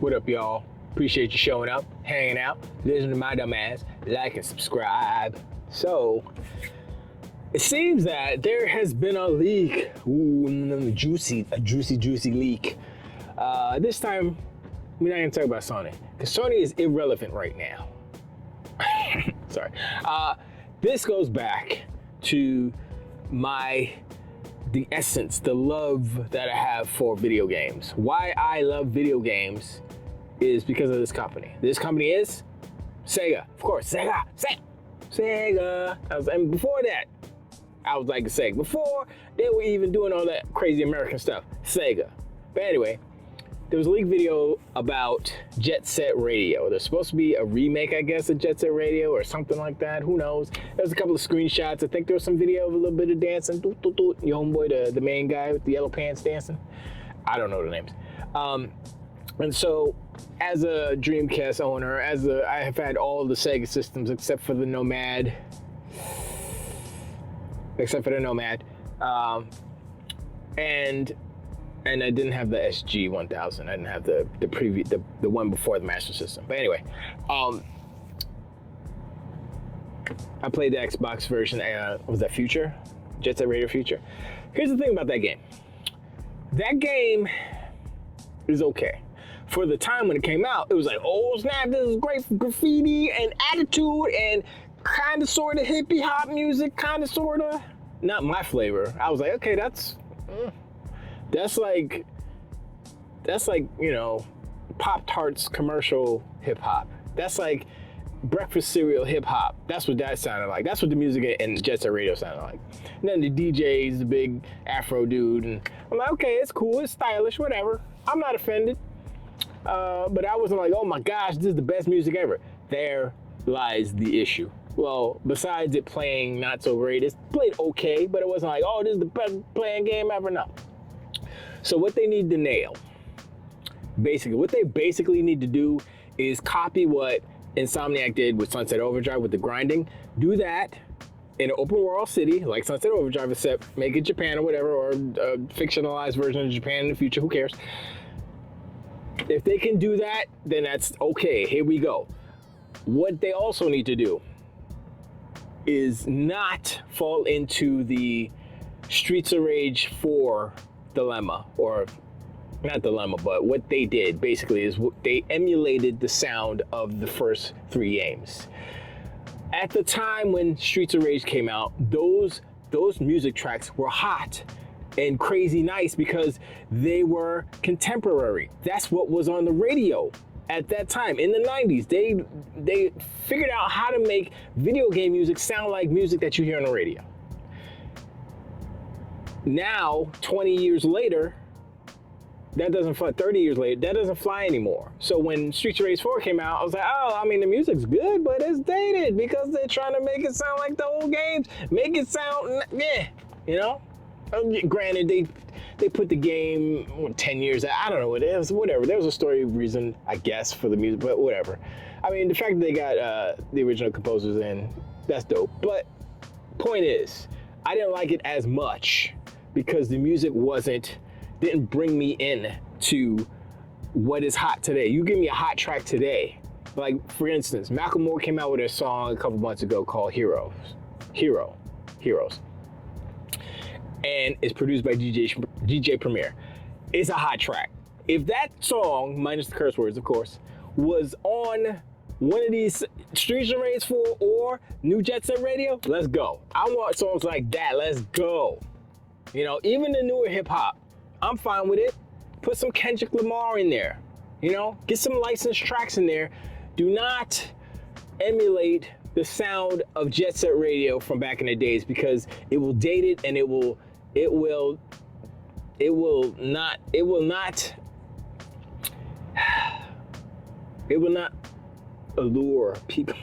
What up, y'all? Appreciate you showing up, hanging out, listening to my dumb ass, like and subscribe. So, it seems that there has been a leak. Ooh, a juicy leak. This time, we're not gonna talk about Sony, because Sony is irrelevant right now. Sorry. This goes back to the essence, the love that I have for video games. Why I love video games is because of this company. This company is Sega, of course. Sega. And before that, I was like Sega. Before they were even doing all that crazy American stuff, Sega. But anyway, there was a leaked video about Jet Set Radio. There's supposed to be a remake, I guess, of Jet Set Radio or something like that. Who knows? There's a couple of screenshots. I think there was some video of a little bit of dancing. Your homeboy, the main guy with the yellow pants dancing. I don't know the names. And so, as a Dreamcast owner, I have had all the Sega systems except for the Nomad. And I didn't have the SG-1000. I didn't have the one before the Master System. But anyway, I played the Xbox version. Was that Future? Jet Set Radio Future. Here's the thing about that game. That game is okay. For the time when it came out, it was like, oh snap, this is great graffiti and attitude and kind of sort of hippie hop music, kind of sort of. Not my flavor. I was like, okay, that's like, you know, Pop-Tarts commercial hip hop. That's like breakfast cereal hip hop. That's what that sounded like. That's what the music in Jet Set Radio sounded like. And then the DJ's the big Afro dude, and I'm like, okay, it's cool, it's stylish, whatever. I'm not offended. But I wasn't like, oh my gosh, this is the best music ever. There lies the issue. Well, besides it playing not so great, it played okay, but it wasn't like, oh, this is the best playing game ever. No. So what they need to nail, what they basically need to do is copy what Insomniac did with Sunset Overdrive with the grinding. Do that in an open world city like Sunset Overdrive, except make it Japan or whatever, or a fictionalized version of Japan in the future, who cares? If they can do that, then that's okay, here we go. What they also need to do is not fall into the Streets of Rage 4 dilemma, or not dilemma, but what they did basically is they emulated the sound of the first 3 games. At the time when Streets of Rage came out, those music tracks were hot and crazy nice because they were contemporary. That's what was on the radio at that time in the 90s. They figured out how to make video game music sound like music that you hear on the radio. Now, 20 years later, that doesn't fly. 30 years later, that doesn't fly anymore. So when Streets of Rage 4 came out, I was like, oh, I mean, the music's good, but it's dated because they're trying to make it sound like the old games. Make it sound, you know? Granted, they put the game 10 years, I don't know what it is, whatever. There was a story reason, I guess, for the music, but whatever. I mean, the fact that they got the original composers in, that's dope. But point is, I didn't like it as much because the music didn't bring me in to what is hot today. You give me a hot track today. Like, for instance, Macklemore came out with a song a couple months ago called Heroes. And it's produced by DJ Premier. It's a hot track. If that song, minus the curse words, of course, was on one of these Streets of Rage 4 or New Jet Set Radio, let's go. I want songs like that, let's go. You know, even the newer hip hop, I'm fine with it. Put some Kendrick Lamar in there. You know, get some licensed tracks in there. Do not emulate the sound of Jet Set Radio from back in the days, because it will date it, and it will not allure people.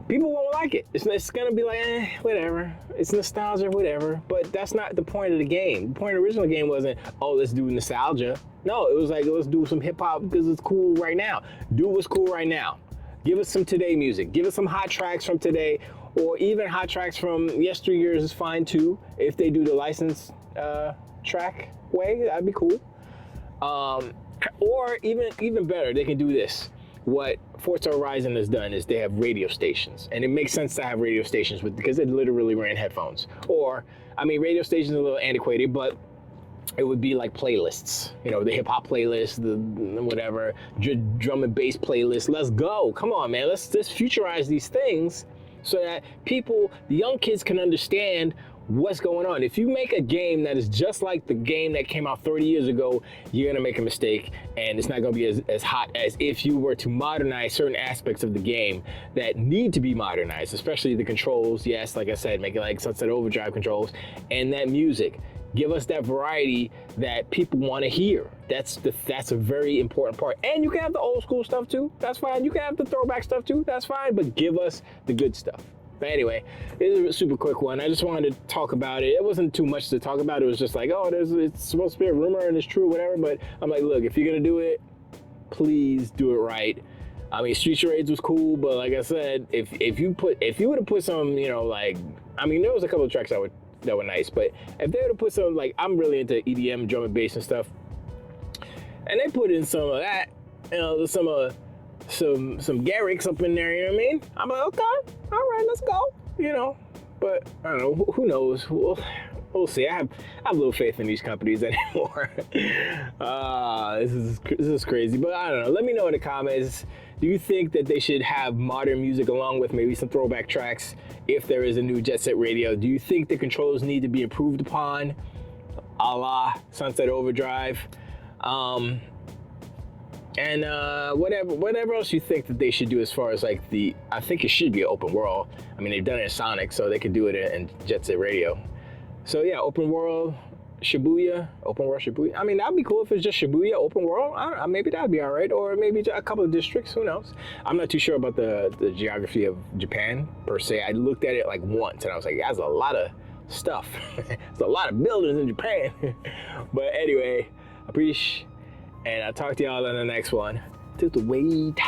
People won't like it. It's gonna be like, whatever. It's nostalgia, whatever. But that's not the point of the game. The point of the original game wasn't, oh, let's do nostalgia. No, it was like, let's do some hip hop because it's cool right now. Do what's cool right now. Give us some today music. Give us some hot tracks from today, or even hot tracks from yesteryears is fine too. If they do the licensed track way, that'd be cool. Or even better, they can do this. What Forza Horizon has done is they have radio stations, and it makes sense to have radio stations because it literally ran headphones. Or, I mean, radio stations are a little antiquated, but it would be like playlists, the hip hop playlist, the whatever, drum and bass playlist. Let's go. Come on, man. Let's futurize these things so that the young kids can understand what's going on. If you make a game that is just like the game that came out 30 years ago, you're gonna make a mistake, and it's not gonna be as hot as if you were to modernize certain aspects of the game that need to be modernized, especially the controls. Yes, like I said, make it like Sunset Overdrive controls, and that music. Give us that variety that people want to hear. That's a very important part. And you can have the old school stuff too. That's fine. You can have the throwback stuff too. That's fine. But give us the good stuff. But anyway, this is a super quick one. I just wanted to talk about it. It wasn't too much to talk about. It was just like, oh, it's supposed to be a rumor and it's true, whatever. But I'm like, look, if you're gonna do it, please do it right. I mean, Street Charades was cool, but like I said, if you would have put some, there was a couple of tracks that were nice, but if they would have put some, like, I'm really into EDM, drum and bass and stuff, and they put in some of that, some Garrix up in there, you know what I mean? I'm like, okay, all right, let's go, but I don't know, who knows? We'll see. I have little faith in these companies anymore. This is crazy, but I don't know. Let me know in the comments. Do you think that they should have modern music along with maybe some throwback tracks if there is a new Jet Set Radio? Do you think the controls need to be improved upon, a la Sunset Overdrive? And whatever else you think that they should do as far as like I think it should be an open world. I mean, they've done it in Sonic, so they could do it in Jet Set Radio. So yeah, open world Shibuya. I mean, that'd be cool if it's just Shibuya, open world. I don't know, maybe that'd be all right. Or maybe a couple of districts, who knows? I'm not too sure about the geography of Japan, per se. I looked at it like once, and I was like, that's a lot of stuff. There's a lot of buildings in Japan. But anyway, I appreciate, and I'll talk to y'all on the next one. To the wait.